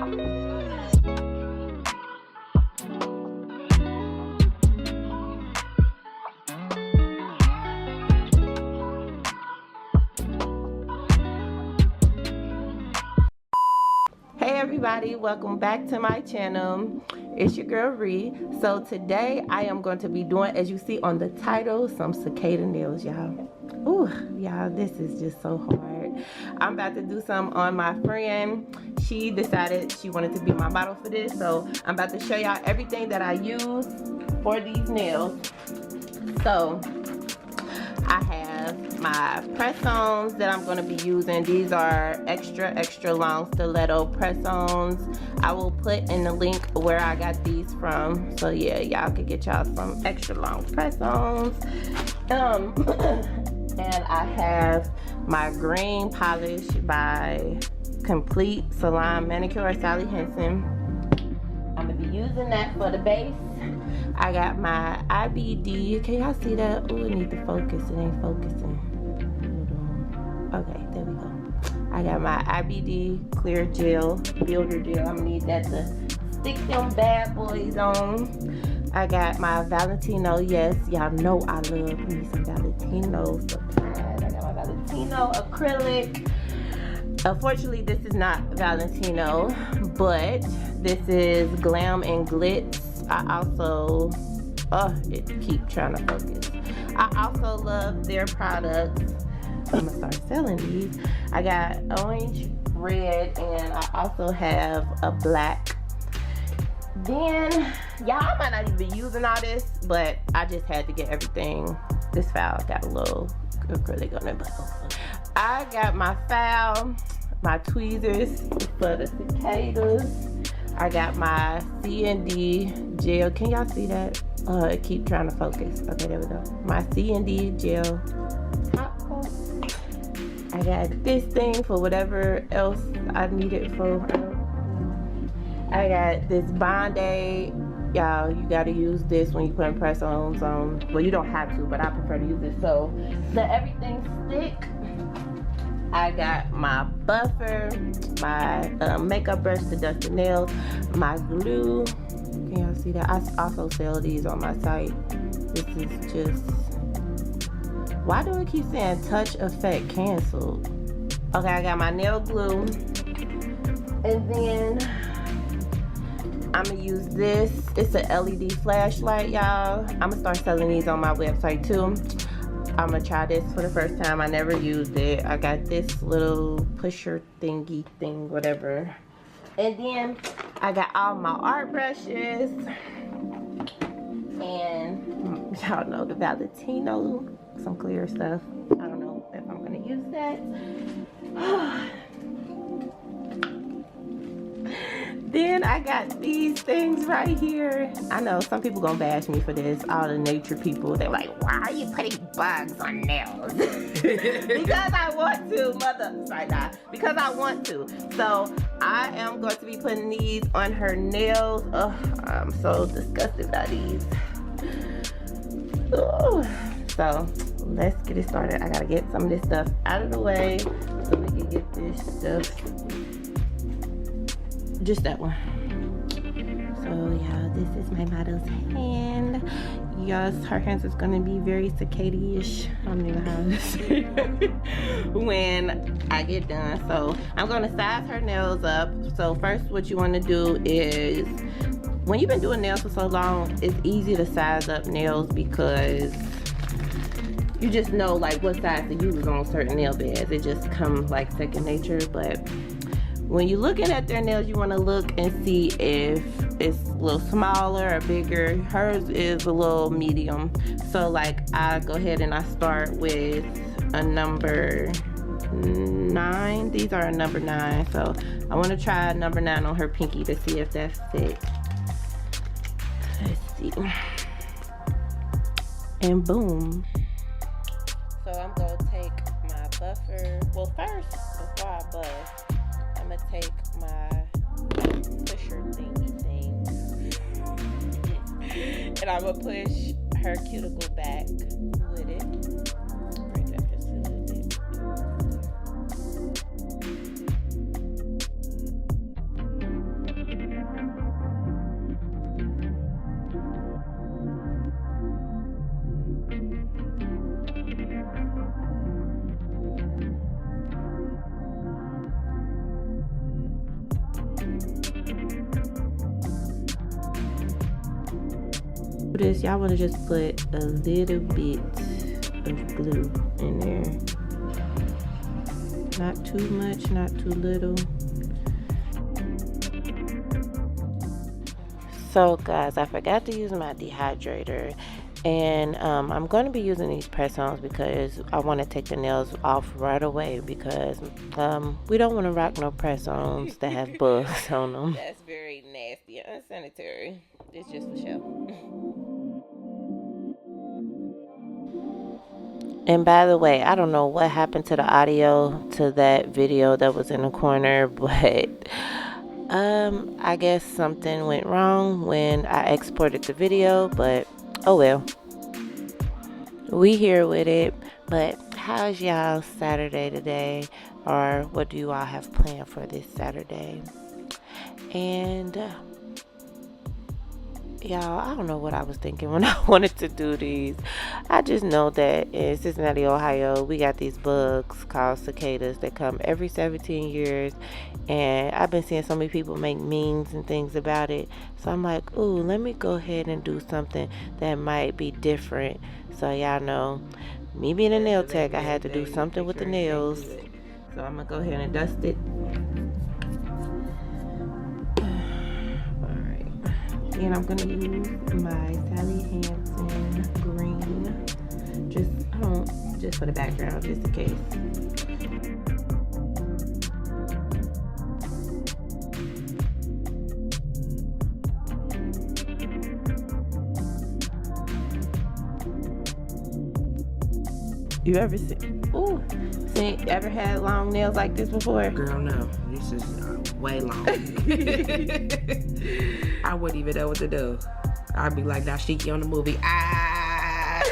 Hey everybody, welcome back to my channel. It's your girl Ree. So today I am going to be doing, as you see on the title, some cicada nails, y'all. Ooh, y'all, this is just so hard. I'm about to do some on my friend. She decided she wanted to be my model for this, so I'm about to show y'all everything that I use for these nails. So I have my press-ons that I'm going to be using. These are extra long stiletto press-ons. I will put in the link where I got these from, so yeah, y'all can get y'all some extra long press-ons. And I have my green polish by Complete Salon Manicure, Sally Henson. I'm gonna be using that for the base. I got my IBD. Can y'all see that? Oh, it needs to focus. It ain't focusing. Hold on. Okay, there we go. I got my IBD clear gel, builder gel. I'm gonna need that to stick them bad boys on. I got my Valentino. Yes, y'all know I love me some Valentino supplies. I got my Valentino acrylic. Unfortunately, this is not Valentino, but this is Glam and Glitz. I also, it keep trying to focus. I also love their products. I'm gonna start selling these. I got orange, red, and I also have a black. Then, y'all, I might not even be using all this, but I just had to get everything. This file got a little acrylic on it, but I got my file, my tweezers for the cicadas. I got my C&D gel. Can y'all see that? It keep trying to focus. Okay, there we go. My C&D gel top coat. I got this thing for whatever else I need it for. I got this Band-Aid. Y'all, you gotta use this when you put press-ons on. Well, you don't have to, but I prefer to use it so that everything stick. I got my buffer, my makeup brush to dust the nails, my glue. Can y'all see that? I also sell these on my site. This is just, why do it keep saying touch effect canceled? Okay, I got my nail glue. And then I'm gonna use this. It's an LED flashlight, y'all. I'm gonna start selling these on my website too. I'm gonna try this for the first time. I never used it. I got this little pusher thingy thing, whatever. And then I got all my art brushes. And y'all know the Valentino, some clear stuff. I don't know if I'm gonna use that. Then I got these things right here. I know some people gonna bash me for this. All the nature people, they're like, why are you putting bugs on nails? Because I want to, because I want to. So I am going to be putting these on her nails. Oh, I'm so disgusted by these. Ooh. So let's get it started. I gotta get some of this stuff out of the way so we can get this stuff. Just that one. So yeah, this is my model's hand. Yes, her hands is gonna be very cicada-ish. I don't even know how to say it when I get done. So I'm gonna size her nails up. So first what you wanna do is, when you've been doing nails for so long, it's easy to size up nails because you just know like what size to use on certain nail beds. It just comes like second nature. But when you're looking at their nails, you want to look and see if it's a little smaller or bigger. Hers is a little medium. So like I go ahead and I start with a number 9. These are a number 9. So I want to try a number 9 on her pinky to see if that fits. Let's see. And boom. So I'm going to take my buffer. Well, first, before I buff, I'm gonna take my pusher thingy thing and I'm gonna push her cuticle back with it. Bring it up just a little bit. this, y'all want to just put a little bit of glue in there. Not too much, not too little. So guys, I forgot to use my dehydrator, and I'm going to be using these press-ons because I want to take the nails off right away, because we don't want to rock no press-ons that have bugs on them. That's very nasty and unsanitary. It's just for show. And by the way, I don't know what happened to the audio to that video that was in the corner, but I guess something went wrong when I exported the video, but oh well. We here with it. But how's y'all Saturday today? Or what do you all have planned for this Saturday? And y'all, I don't know what I was thinking when I wanted to do these. I just know that in Cincinnati, Ohio, we got these bugs called cicadas that come every 17 years. And I've been seeing so many people make memes and things about it. So I'm like, ooh, let me go ahead and do something that might be different. So y'all know, me being a nail tech, I had to do something with the nails. So I'm going to go ahead and dust it. And I'm gonna use my Sally Hansen green, just for the background, just in case. You ever had long nails like this before? Girl, no. This is way long. I wouldn't even know what to do. I'd be like Dashiki on the movie. Ah!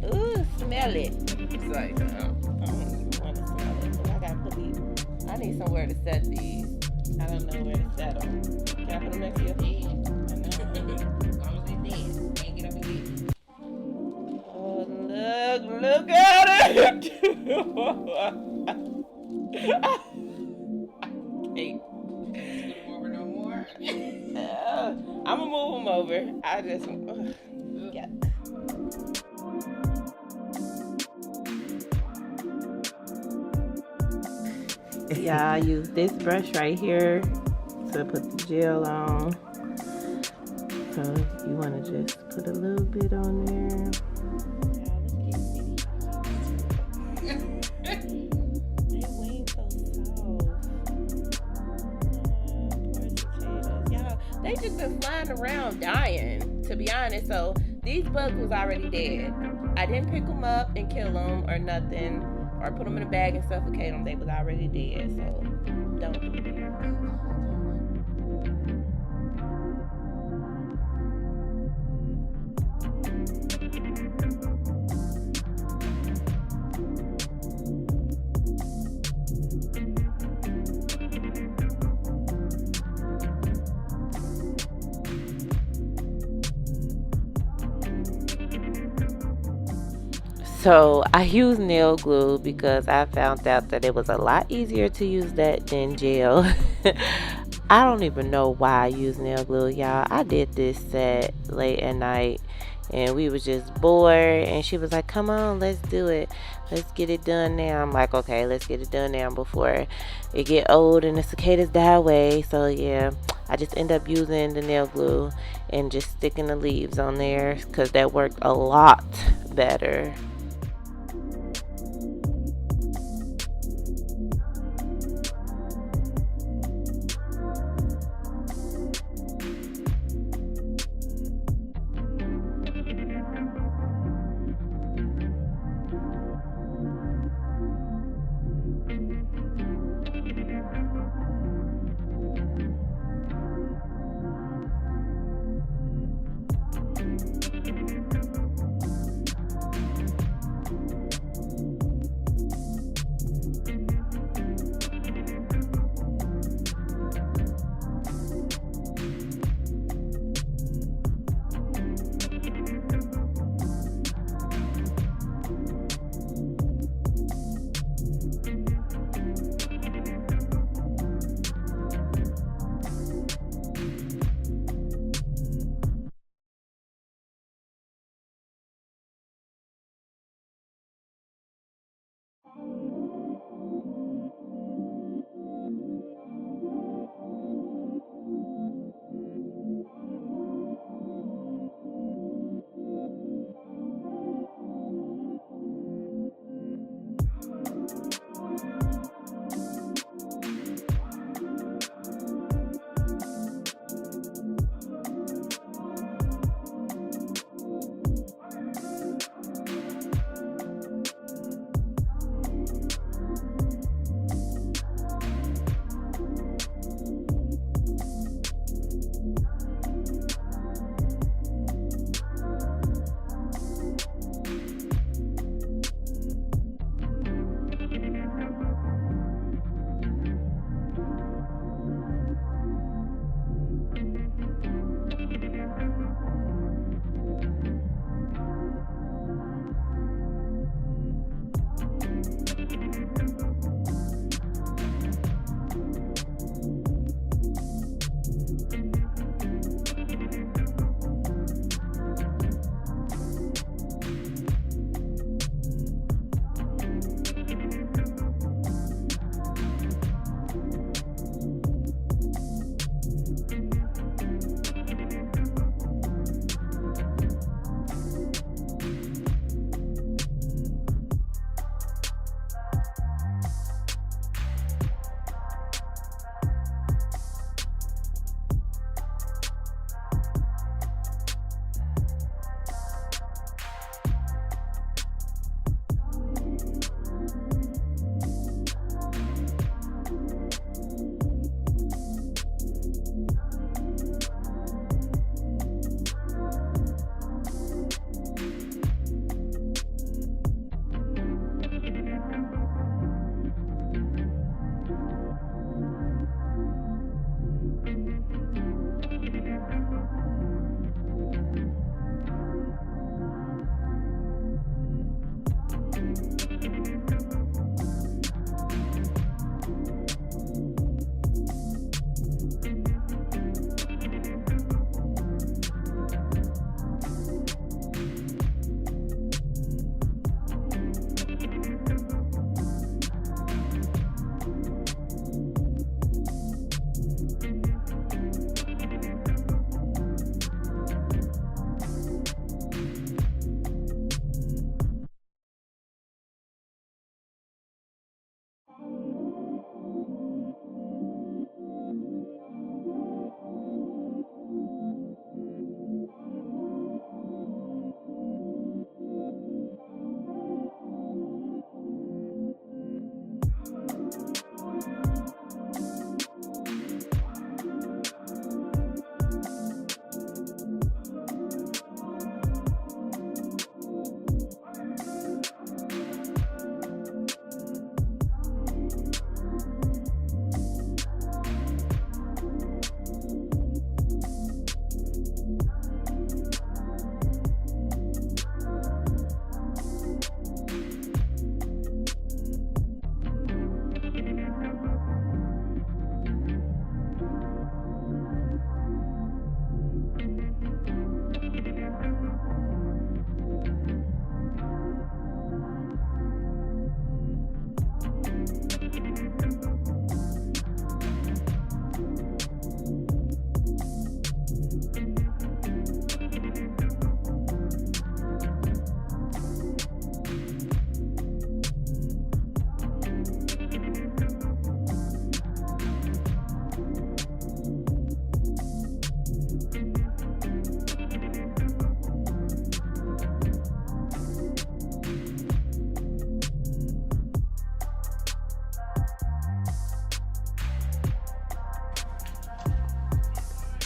Ooh, smell it. It's like, I don't even want to smell it, but I gotta put these. I need somewhere to set these. I don't know where to set them. Can I put them next to your head? As long as they dead, can't get up and get it. Oh, look at it! I can't. Over no more. I'm gonna move them over. I just, yeah. Yeah, I use this brush right here to put the gel on. So you want to just put a little bit on there. They just been flying around dying, to be honest. So these bugs was already dead. I didn't pick them up and kill them or nothing, or put them in a bag and suffocate them. They was already dead, so don't do that. So I use nail glue because I found out that it was a lot easier to use that than gel. I don't even know why I use nail glue, y'all. I did this set late at night and we was just bored, and she was like, come on, let's do it. Let's get it done now. I'm like, okay, let's get it done now before it get old and the cicadas die away. So yeah, I just end up using the nail glue and just sticking the leaves on there because that worked a lot better.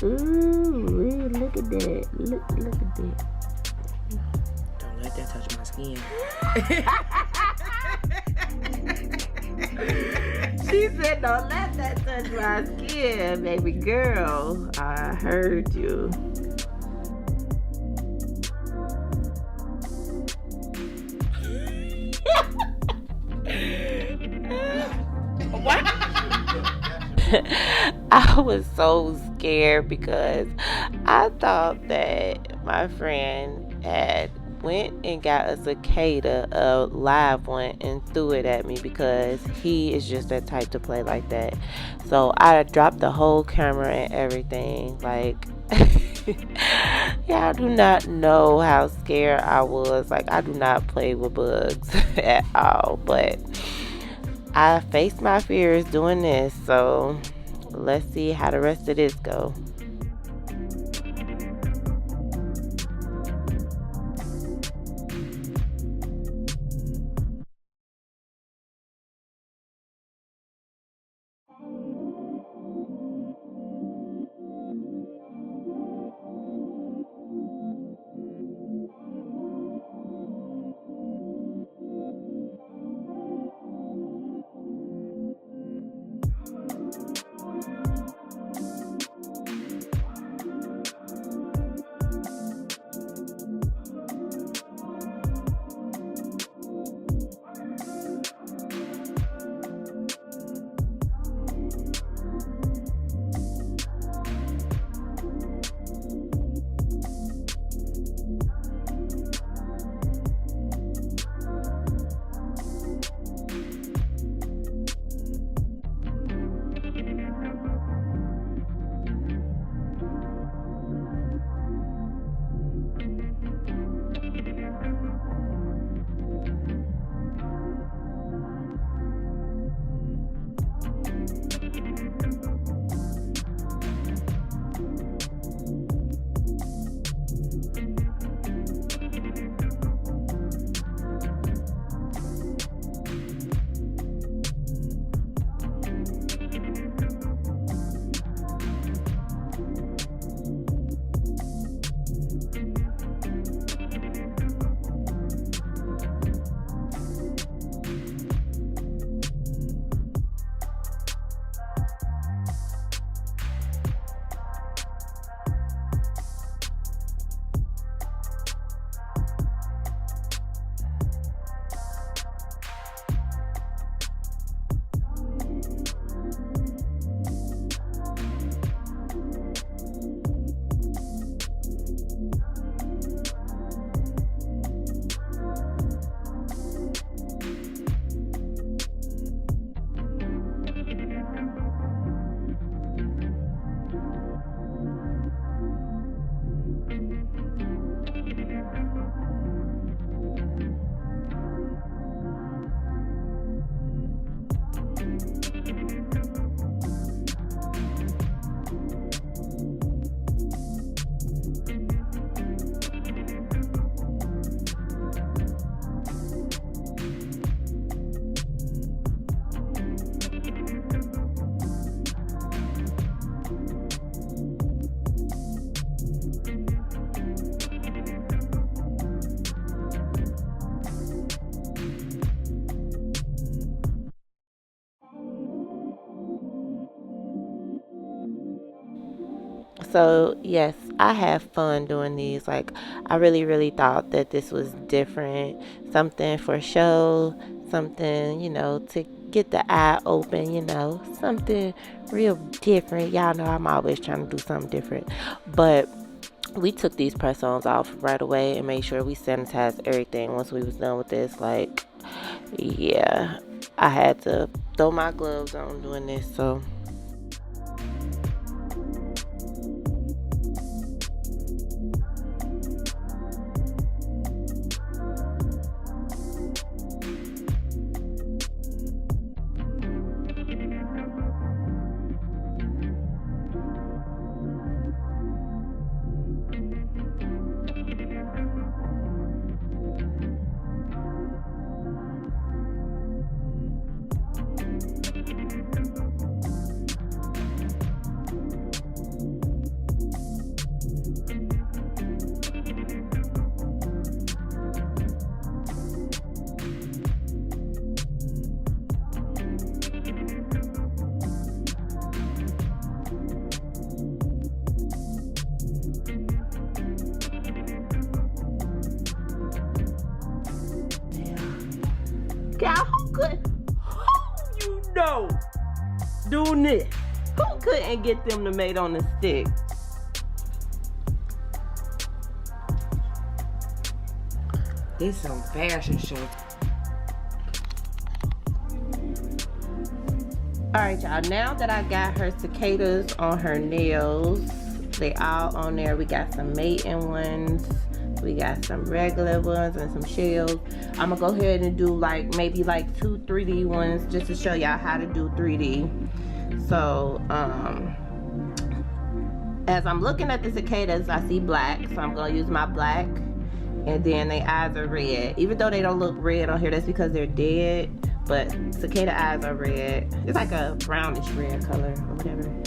Ooh, look at that. Look at that. Don't let that touch my skin. She said, don't let that touch my skin, baby girl. I heard you. What? I was so scared because I thought that my friend had went and got a cicada, a live one, and threw it at me because he is just that type to play like that. So I dropped the whole camera and everything. Like, y'all do not know how scared I was. Like, I do not play with bugs at all. But I faced my fears doing this. So let's see how the rest of this go. So yes, I have fun doing these. Like, I really thought that this was different, something for show, something, to get the eye open, something real different. Y'all know I'm always trying to do something different. But we took these press-ons off right away and made sure we sanitized everything once we was done with this. Like, yeah, I had to throw my gloves on doing this. So God, doing this? Who couldn't get them to mate on the stick? This is some fashion show. Alright, y'all. Now that I got her cicadas on her nails, they all on there. We got some mating ones. We got some regular ones and some shells. I'm gonna go ahead and do like maybe like 2 3D ones just to show y'all how to do 3D. So as I'm looking at the cicadas, I see black, so I'm gonna use my black. And then their eyes are red. Even though they don't look red on here, that's because they're dead. But cicada eyes are red. It's like a brownish red color or whatever.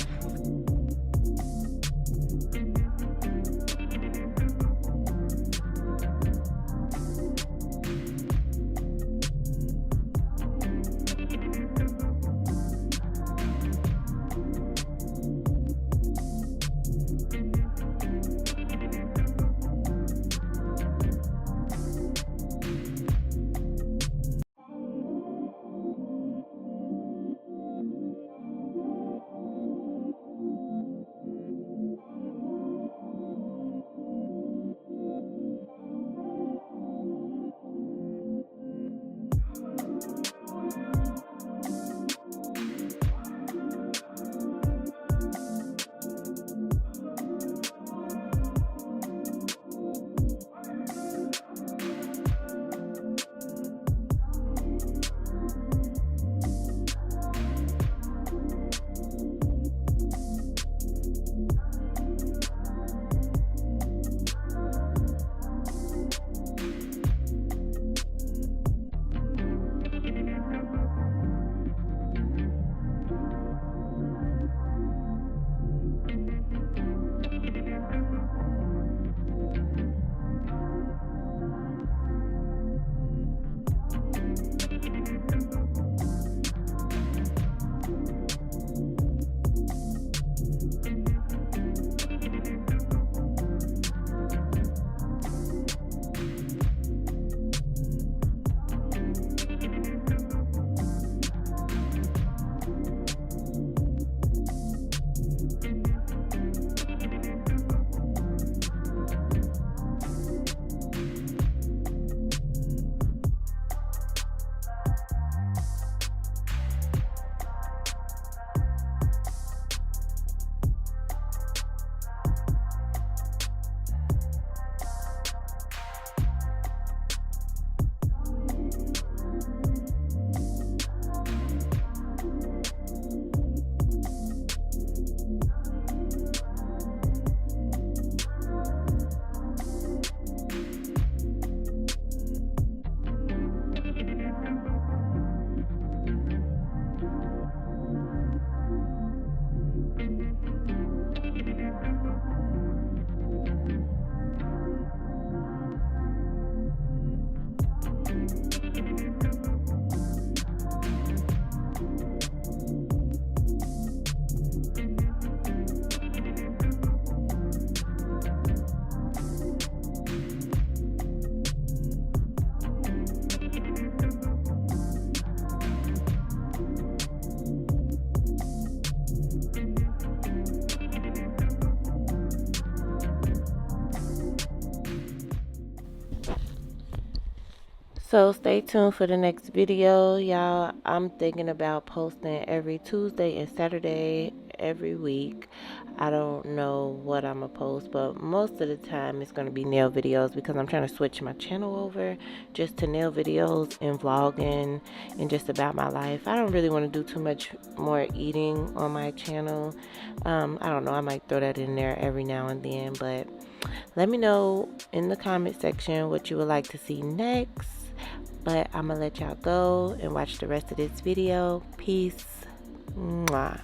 So stay tuned for the next video, y'all. I'm thinking about posting every Tuesday and Saturday every week. I don't know what I'm gonna post, but most of the time it's gonna be nail videos because I'm trying to switch my channel over just to nail videos and vlogging and just about my life. I don't really want to do too much more eating on my channel. I don't know, I might throw that in there every now and then, but let me know in the comment section what you would like to see next. But I'm gonna let y'all go and watch the rest of this video. Peace. Mwah.